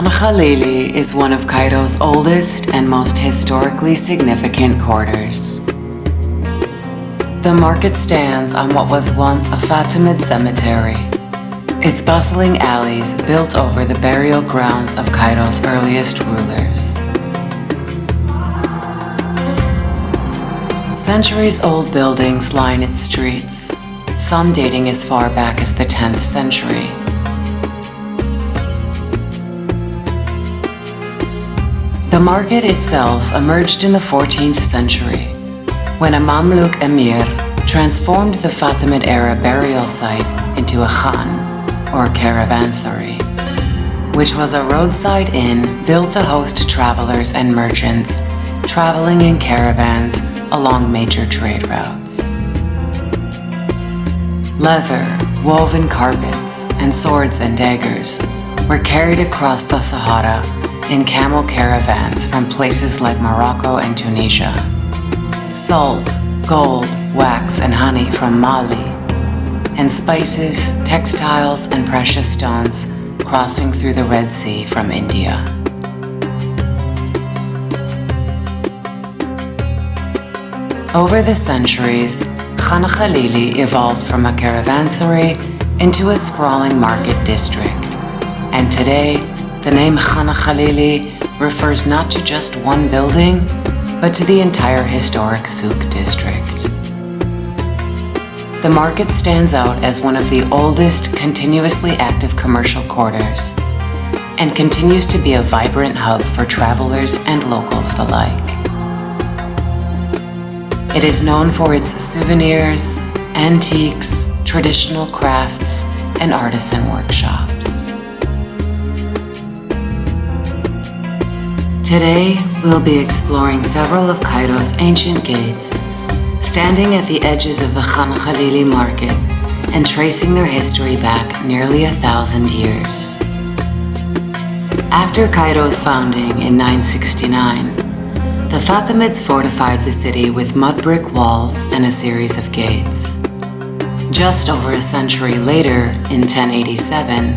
Khalili is one of Cairo's oldest and most historically significant quarters. The market stands on what was once a Fatimid cemetery, its bustling alleys built over the burial grounds of Cairo's earliest rulers. Centuries-old buildings line its streets, some dating as far back as the 10th century. The market itself emerged in the 14th century, when a Mamluk emir transformed the Fatimid-era burial site into a khan, or caravanserai, which was a roadside inn built to host travelers and merchants traveling in caravans along major trade routes. Leather, woven carpets, and swords and daggers were carried across the Sahara in camel caravans from places like Morocco and Tunisia. Salt, gold, wax, and honey from Mali, and spices, textiles, and precious stones crossing through the Red Sea from India. Over the centuries, Khalili evolved from a caravanserai into a sprawling market district, and today, the name Khalili refers not to just one building, but to the entire historic souk district. The market stands out as one of the oldest continuously active commercial quarters and continues to be a vibrant hub for travelers and locals alike. It is known for its souvenirs, antiques, traditional crafts, and artisan workshops. Today, we'll be exploring several of Cairo's ancient gates, standing at the edges of the Khalili market and tracing their history back nearly 1,000 years. After Cairo's founding in 969, the Fatimids fortified the city with mud brick walls and a series of gates. Just over a century later, in 1087,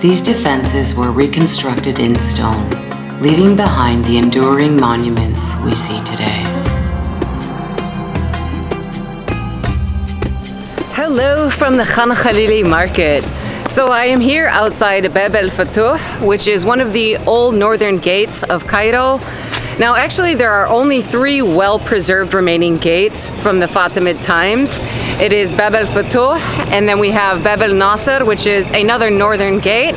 these defenses were reconstructed in stone, leaving behind the enduring monuments we see today. Hello from the Khalili market. So I am here outside Bab al-Futuh, which is one of the old northern gates of Cairo. Now actually there are only 3 well-preserved remaining gates from the Fatimid times. It is Bab al-Futuh, and then we have Bab al-Nasr, which is another northern gate,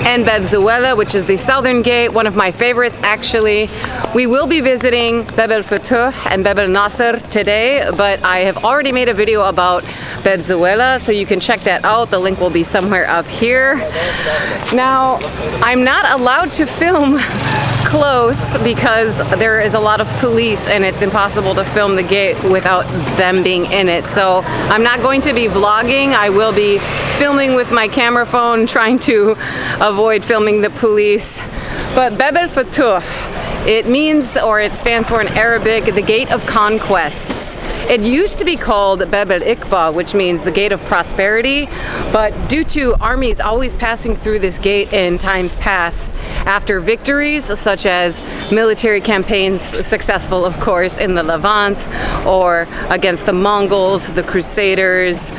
and Bab Zuweila, which is the southern gate, one of my favorites actually. We will be visiting Bab al-Futuh and Bab al-Nasr today, but I have already made a video about Bab Zuweila, so you can check that out. The link will be somewhere up here. Now, I'm not allowed to film close because there is a lot of police and it's impossible to film the gate without them being in it. So I'm not going to be vlogging. I will be filming with my camera phone, trying to avoid filming the police. But Bab al-Futuh, it means, or it stands for in Arabic, the Gate of Conquests. It used to be called Bab al-Iqba, which means the Gate of Prosperity, but due to armies always passing through this gate in times past, after victories such as military campaigns, successful of course in the Levant, or against the Mongols, the Crusaders,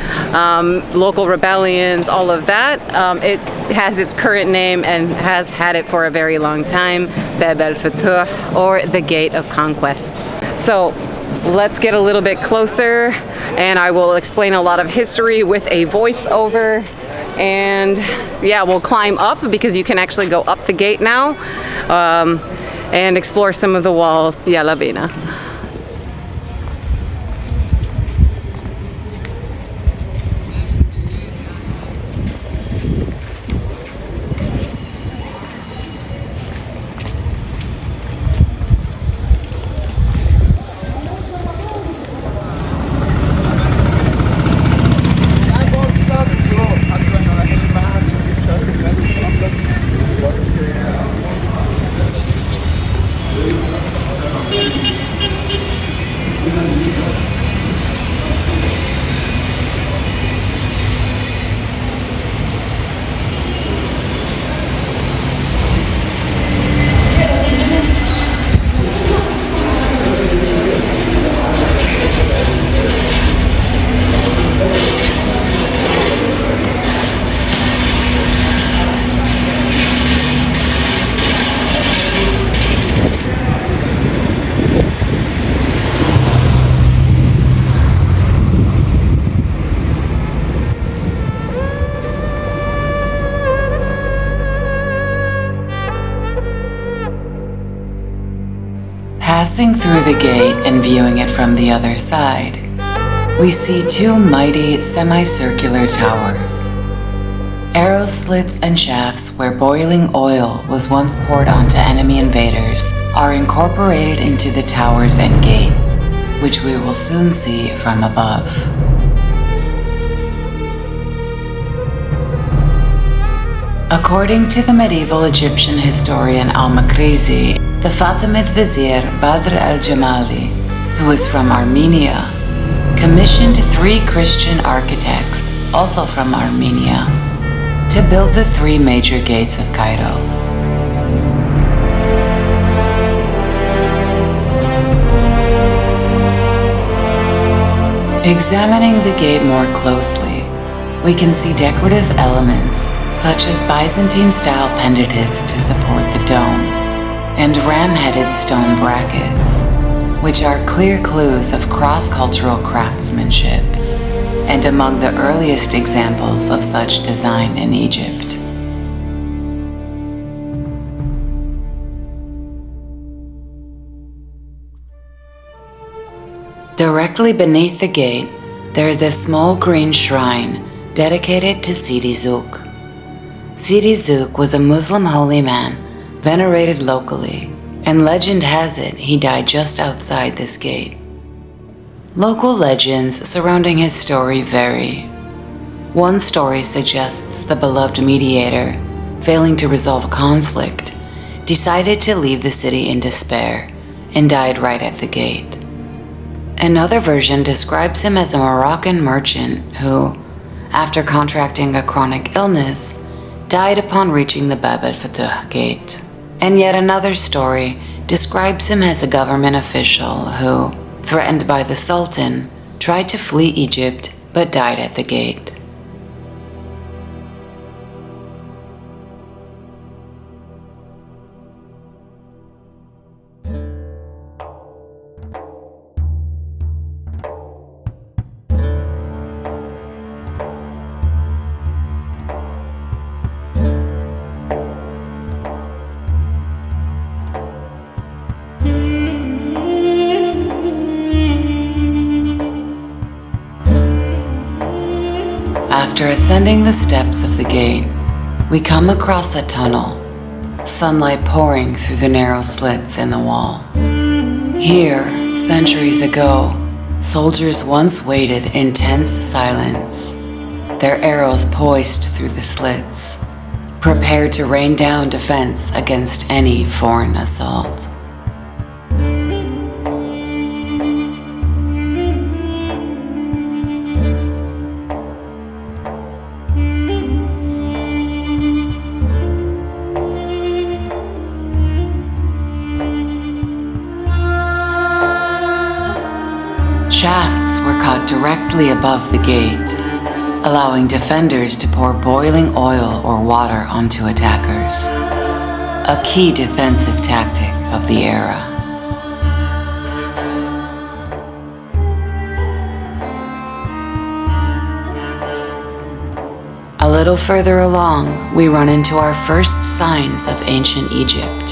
local rebellions, all of that, it has its current name and has had it for a very long time, Bab al-Futuh, or the Gate of Conquests. So let's get a little bit closer and I will explain a lot of history with a voiceover, and yeah, we'll climb up because you can actually go up the gate now and explore some of the walls. Yalla bina. Passing through the gate and viewing it from the other side, we see two mighty semicircular towers. Arrow slits and shafts where boiling oil was once poured onto enemy invaders are incorporated into the towers and gate, which we will soon see from above. According to the medieval Egyptian historian al-Makrizi, the Fatimid vizier Badr al-Jamali, who was from Armenia, commissioned 3 Christian architects, also from Armenia, to build the 3 major gates of Cairo. Examining the gate more closely, we can see decorative elements such as Byzantine-style pendatives to support the dome, and ram-headed stone brackets, which are clear clues of cross-cultural craftsmanship, and among the earliest examples of such design in Egypt. Directly beneath the gate, there is a small green shrine dedicated to Sidi Zouk. Sidi Zouk was a Muslim holy man venerated locally, and legend has it he died just outside this gate. Local legends surrounding his story vary. One story suggests the beloved mediator, failing to resolve conflict, decided to leave the city in despair and died right at the gate. Another version describes him as a Moroccan merchant who, after contracting a chronic illness, died upon reaching the Bab Zuweila gate. And yet another story describes him as a government official who, threatened by the Sultan, tried to flee Egypt but died at the gate. After ascending the steps of the gate, we come across a tunnel, sunlight pouring through the narrow slits in the wall. Here, centuries ago, soldiers once waited in tense silence, their arrows poised through the slits, prepared to rain down defense against any foreign assault. Shafts were cut directly above the gate, allowing defenders to pour boiling oil or water onto attackers, a key defensive tactic of the era. A little further along, we run into our first signs of ancient Egypt.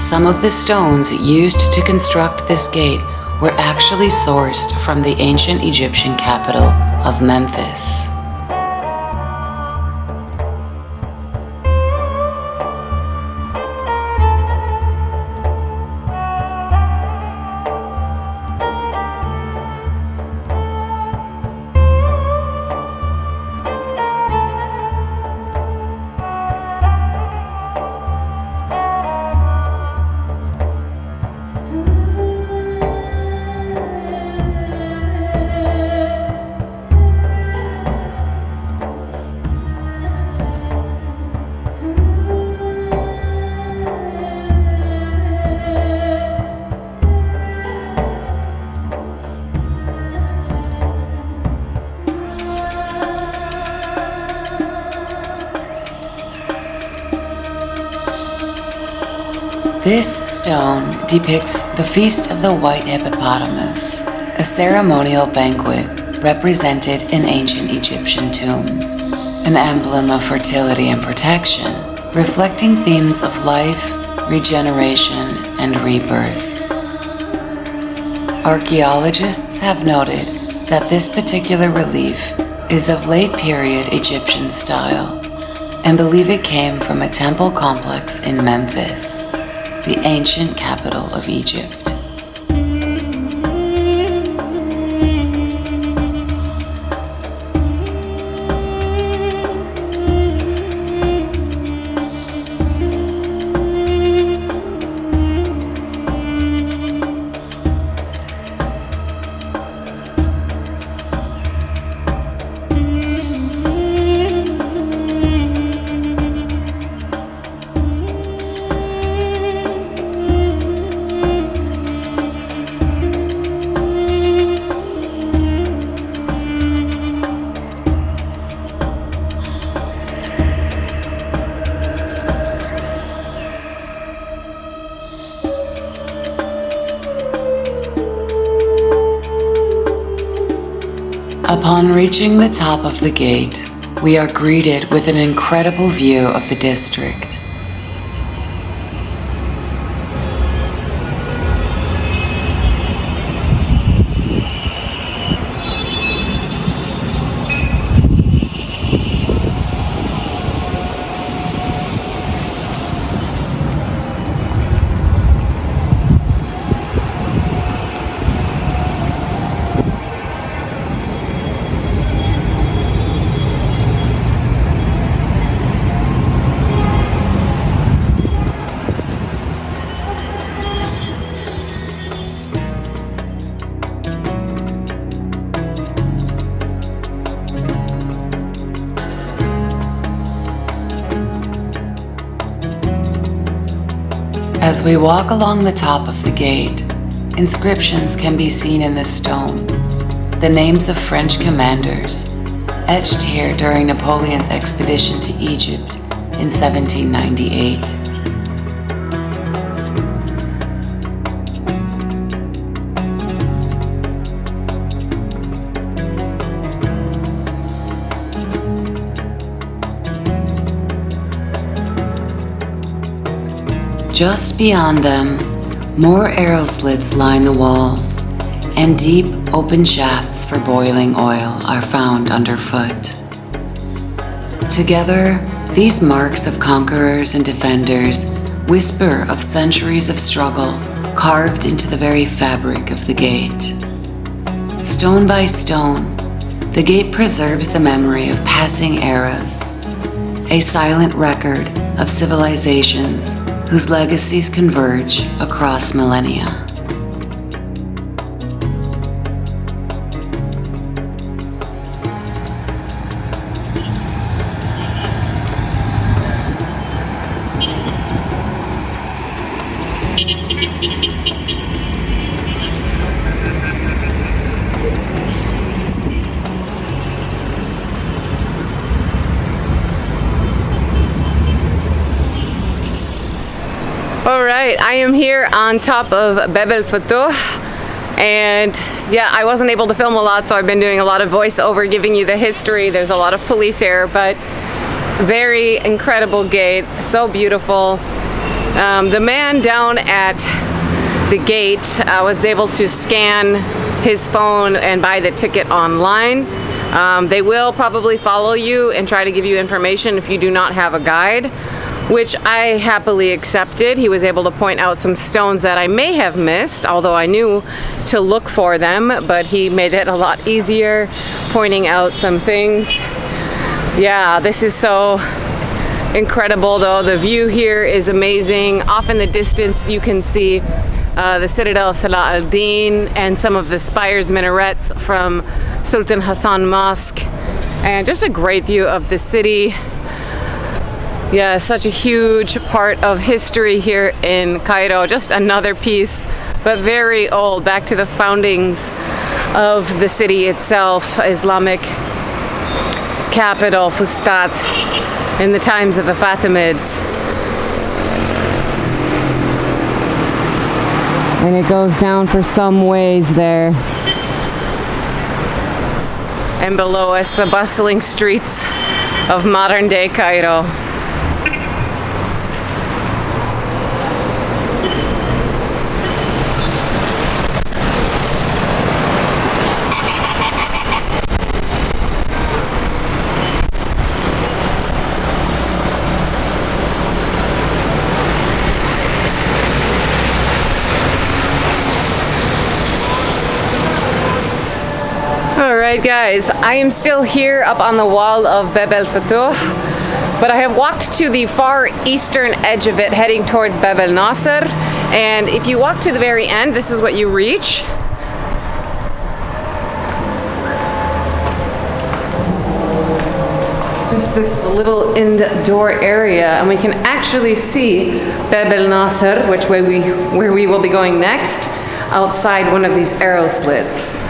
Some of the stones used to construct this gate were actually sourced from the ancient Egyptian capital of Memphis. This stone depicts the Feast of the White Hippopotamus, a ceremonial banquet represented in ancient Egyptian tombs, an emblem of fertility and protection, reflecting themes of life, regeneration, and rebirth. Archaeologists have noted that this particular relief is of late period Egyptian style and believe it came from a temple complex in Memphis, the ancient capital of Egypt. Upon reaching the top of the gate, we are greeted with an incredible view of the district. As we walk along the top of the gate, inscriptions can be seen in the stone. The names of French commanders, etched here during Napoleon's expedition to Egypt in 1798. Just beyond them, more arrow slits line the walls, and deep, open shafts for boiling oil are found underfoot. Together, these marks of conquerors and defenders whisper of centuries of struggle carved into the very fabric of the gate. Stone by stone, the gate preserves the memory of passing eras, a silent record of civilizations whose legacies converge across millennia. All right, I am here on top of Bab al-Futuh, and yeah, I wasn't able to film a lot, so I've been doing a lot of voiceover giving you the history. There's a lot of police here, but very incredible gate, so beautiful. The man down at the gate was able to scan his phone and buy the ticket online. They will probably follow you and try to give you information if you do not have a guide, which I happily accepted. He was able to point out some stones that I may have missed, although I knew to look for them, but he made it a lot easier, pointing out some things. Yeah, this is so incredible though. The view here is amazing. Off in the distance you can see the citadel of Salah al-Din and some of the spires, minarets from Sultan Hassan Mosque, and just a great view of the city. Yeah, such a huge part of history here in Cairo. Just another piece, but very old, back to the foundings of the city itself, Islamic capital, Fustat, in the times of the Fatimids. And it goes down for some ways there. And below us, the bustling streets of modern day Cairo. Alright guys, I am still here up on the wall of Bab al-Futuh, but I have walked to the far eastern edge of it heading towards Bab al-Nasr, and if you walk to the very end, this is what you reach. Just this little indoor area, and we can actually see Bab al-Nasr, where we will be going next, outside one of these arrow slits.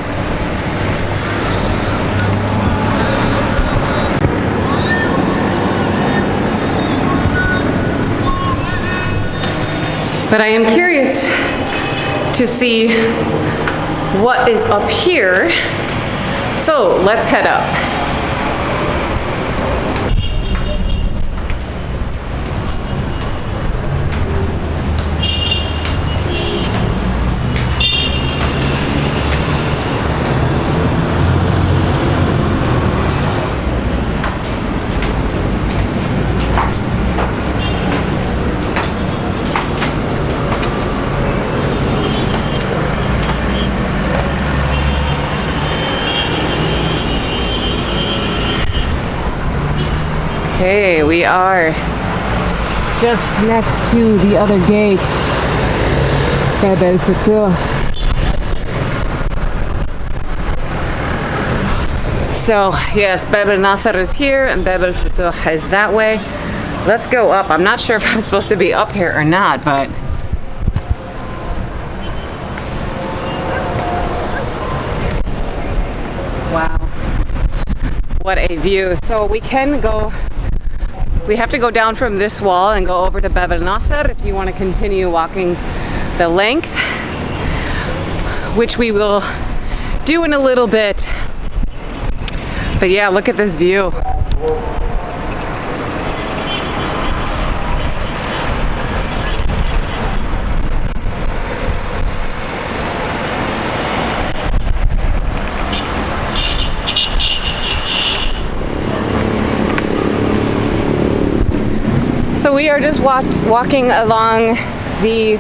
But I am curious to see what is up here, so let's head up. Okay, we are just next to the other gate, Bab al-Futuh. So yes, Bab al-Nasr is here and Bab al-Futuh is that way. Let's go up. I'm not sure if I'm supposed to be up here or not, but wow, what a view. So we have to go down from this wall and go over to Bab al-Nasr if you want to continue walking the length, which we will do in a little bit. But yeah, look at this view. So we are just walking along the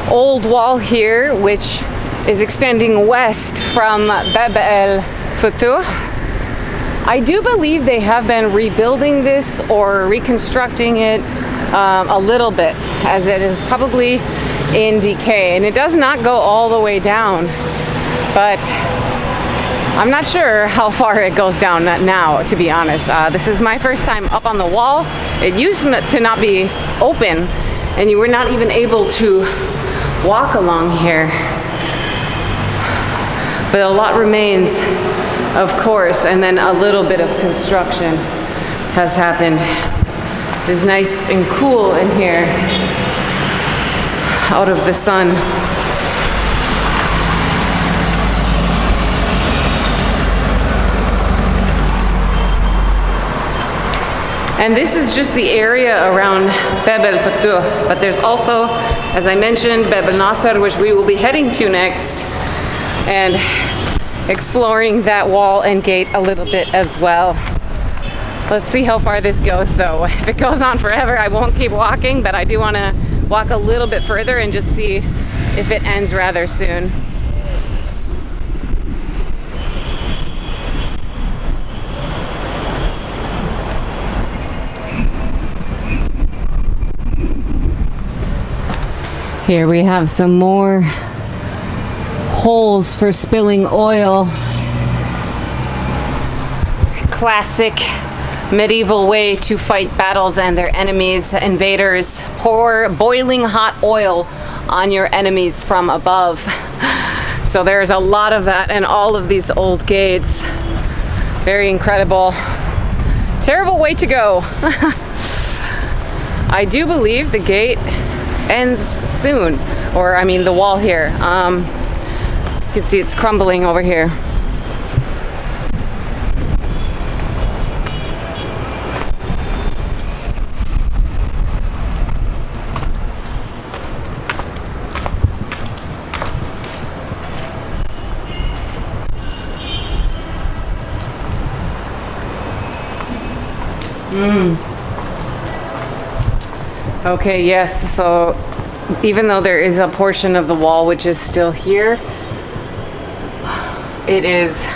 old wall here, which is extending west from Bab al-Futuh. I do believe they have been rebuilding this or reconstructing it a little bit, as it is probably in decay. And it does not go all the way down, but I'm not sure how far it goes down now, to be honest. This is my first time up on the wall. It used to not be open, and you were not even able to walk along here. But a lot remains, of course, and then a little bit of construction has happened. It's nice and cool in here, out of the sun. And this is just the area around Bab al-Futuh, but there's also, as I mentioned, Bab al-Nasr, which we will be heading to next, and exploring that wall and gate a little bit as well. Let's see how far this goes though. If it goes on forever, I won't keep walking, but I do want to walk a little bit further and just see if it ends rather soon. Here we have some more holes for spilling oil. Classic medieval way to fight battles and their enemies, invaders. Pour boiling hot oil on your enemies from above. So there's a lot of that in all of these old gates. Very incredible. Terrible way to go. I do believe the gate ends soon, or I mean the wall here. You can see it's crumbling over here. Okay, yes, so even though there is a portion of the wall which is still here, it is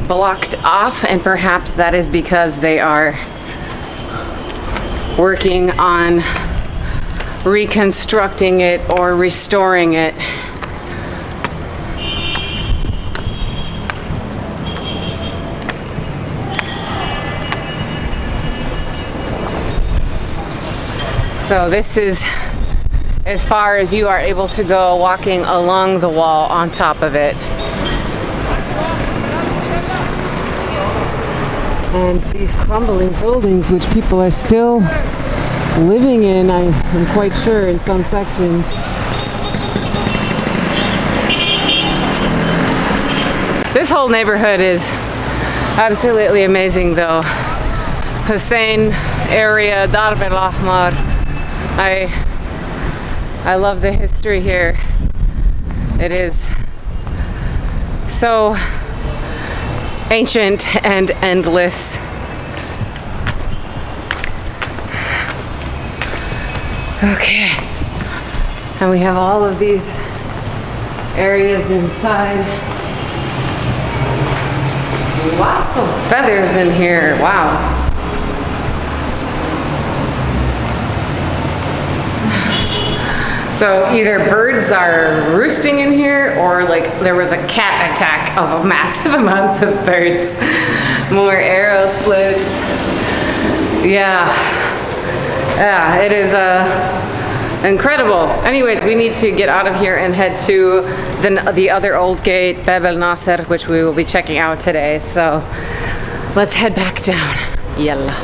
blocked off, and perhaps that is because they are working on reconstructing it or restoring it. So this is as far as you are able to go walking along the wall on top of it. And these crumbling buildings, which people are still living in, I am quite sure, in some sections. This whole neighborhood is absolutely amazing though. Hussein area, Darb al-Ahmar. I love the history here. It is so ancient and endless. Okay, and we have all of these areas inside. Lots of feathers in here, wow. So either birds are roosting in here, or like there was a cat attack of massive amounts of birds. More arrow slits. Yeah, it is incredible. Anyways, we need to get out of here and head to the other old gate, Bab al-Nasr, which we will be checking out today. So let's head back down. Yalla.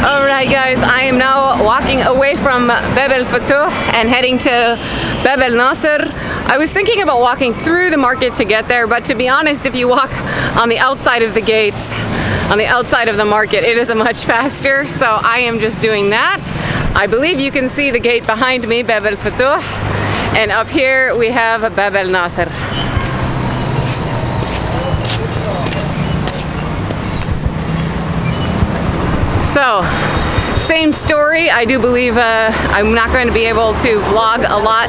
Alright guys, I am now walking away from Bab al-Futuh and heading to Bab al-Nasr. I was thinking about walking through the market to get there, but to be honest, if you walk on the outside of the gates, on the outside of the market, it is much faster, so I am just doing that. I believe you can see the gate behind me, Bab al-Futuh, and up here we have Bab al-Nasr. So, same story. I do believe I'm not going to be able to vlog a lot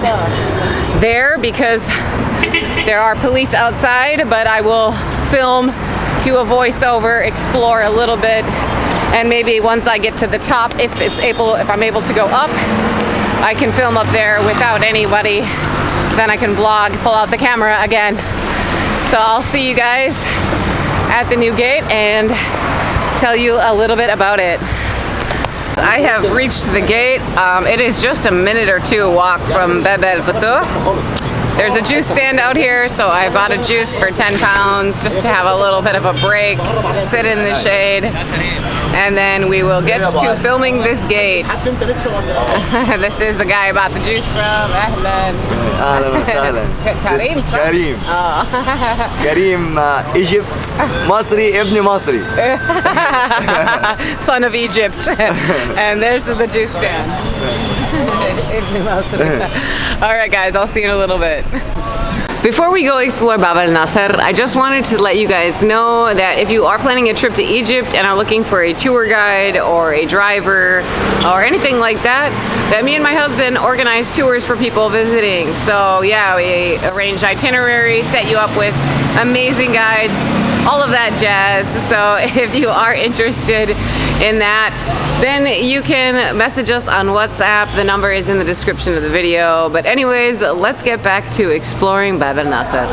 there because there are police outside, but I will film, do a voiceover, explore a little bit, and maybe once I get to the top, if I'm able to go up, I can film up there without anybody. Then I can vlog, pull out the camera again. So I'll see you guys at the new gate and tell you a little bit about it. I have reached the gate. It is just a minute or two walk from Bab al-Futuh. There's a juice stand out here, so I bought a juice for 10 pounds just to have a little bit of a break, sit in the shade, and then we will get to filming this gate. This is the guy I bought the juice from. Ahlan. اهلا وسهلا. Karim, صح؟ كريم. Oh. كريم Egypt مصري ابن مصري. Son of Egypt. And there's the juice stand. Alright guys, I'll see you in a little bit. Before we go explore Bab al-Nasr, I just wanted to let you guys know that if you are planning a trip to Egypt and are looking for a tour guide or a driver or anything like that, that me and my husband organize tours for people visiting. So yeah, we arrange itinerary, set you up with amazing guides, all of that jazz. So if you are interested in that, then you can message us on WhatsApp. The number is in the description of the video. But anyways, let's get back to exploring Bab al-Nasr.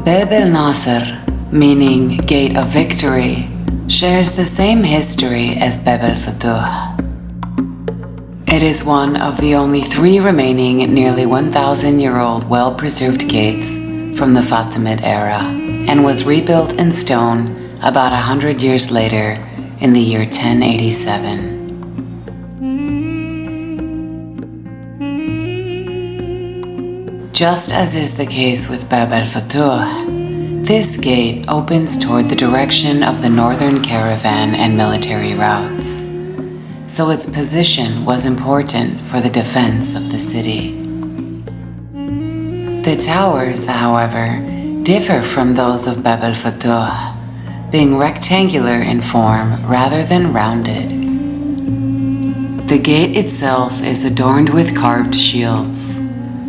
Bab al-Nasr, meaning Gate of Victory, shares the same history as Bab al-Futuh. It is one of the only 3 remaining nearly 1,000-year-old well-preserved gates from the Fatimid-era and was rebuilt in stone about 100 years later in the year 1087. Just as is the case with Bab al-Futuh, this gate opens toward the direction of the northern caravan and military routes, so its position was important for the defense of the city. The towers, however, differ from those of Bab al-Futuh, being rectangular in form rather than rounded. The gate itself is adorned with carved shields,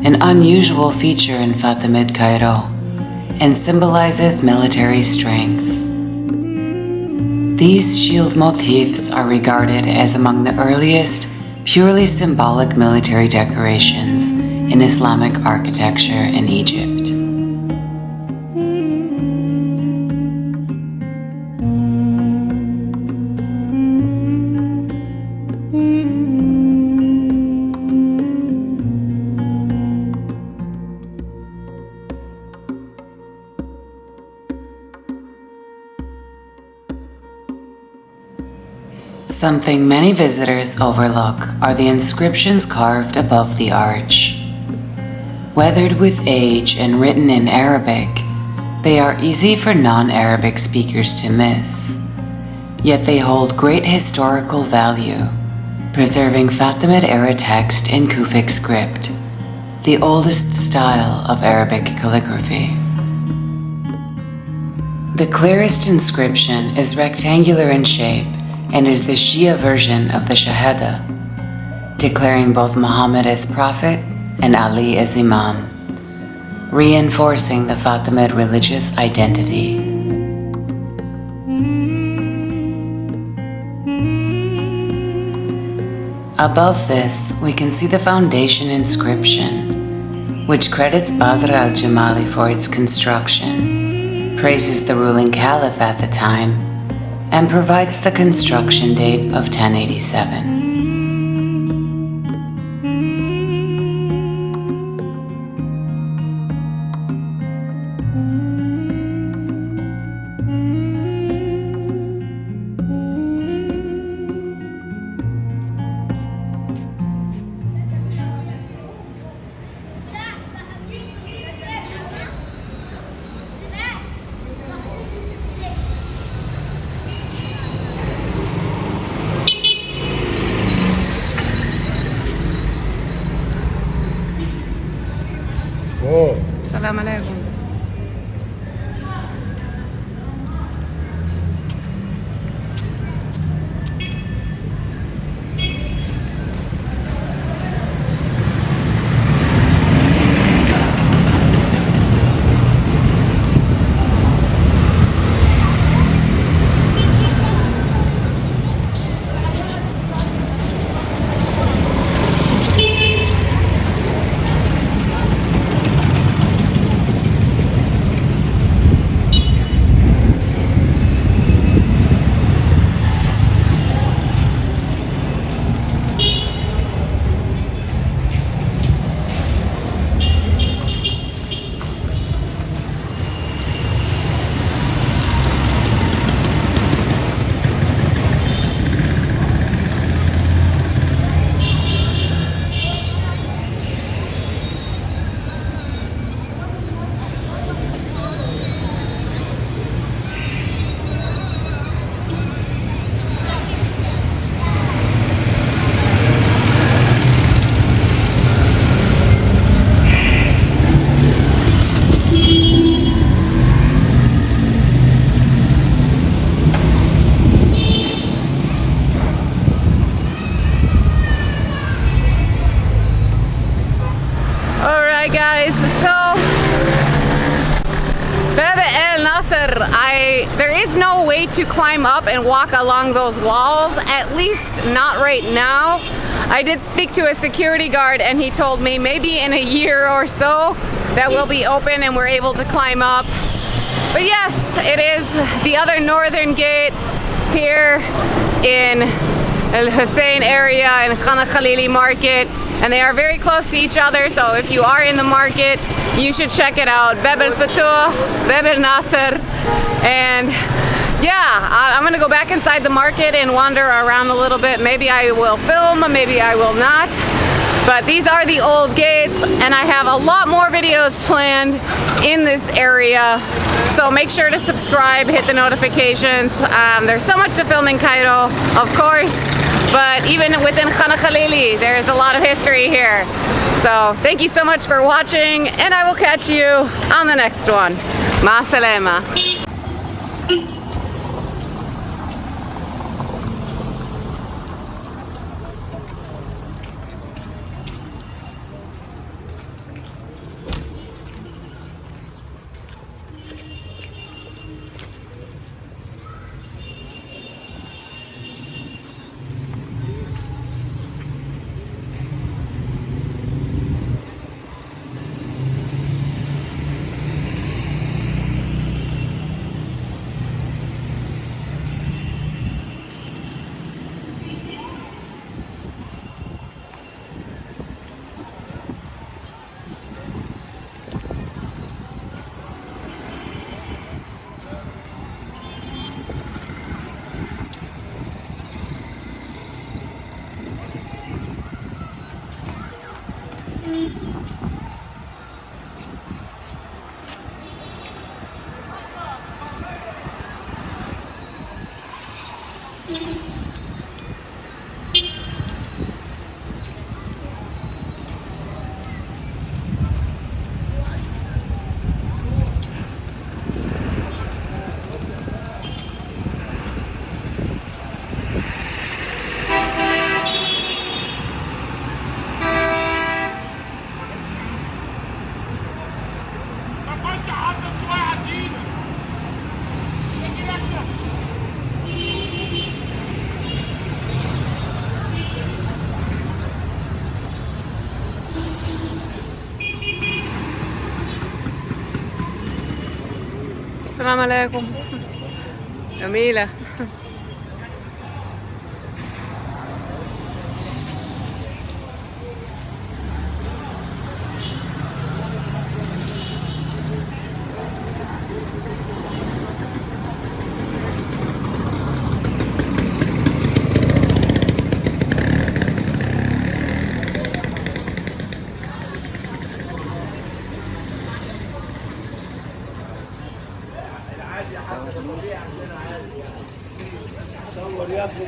an unusual feature in Fatimid Cairo, and symbolizes military strength. These shield motifs are regarded as among the earliest purely symbolic military decorations in Islamic architecture in Egypt. Something many visitors overlook are the inscriptions carved above the arch. Weathered with age and written in Arabic, they are easy for non-Arabic speakers to miss. Yet they hold great historical value, preserving Fatimid-era text in Kufic script, the oldest style of Arabic calligraphy. The clearest inscription is rectangular in shape and is the Shia version of the Shahada, declaring both Muhammad as prophet and Ali as imam, reinforcing the Fatimid religious identity. Above this, we can see the foundation inscription, which credits Badr al-Jamali for its construction, praises the ruling caliph at the time, and provides the construction date of 1087. السلام عليكم. Guys, so Bab al-Nasr, there is no way to climb up and walk along those walls, at least not right now. I did speak to a security guard and he told me maybe in a year or so that will be open and we're able to climb up. But yes, it is the other northern gate here in al-Hussein area and Khalili market, and they are very close to each other, so if you are in the market you should check it out. Bab al-Futuh, Bab al-Nasr. And yeah, I'm gonna go back inside the market and wander around a little bit. Maybe I will film, maybe I will not. But these are the old gates, and I have a lot more videos planned in this area. So make sure to subscribe, hit the notifications. There's so much to film in Cairo, of course, but even within Khalili, there's a lot of history here. So thank you so much for watching, and I will catch you on the next one. Ma salama. السلام عليكم. جميلة. صور يا ابو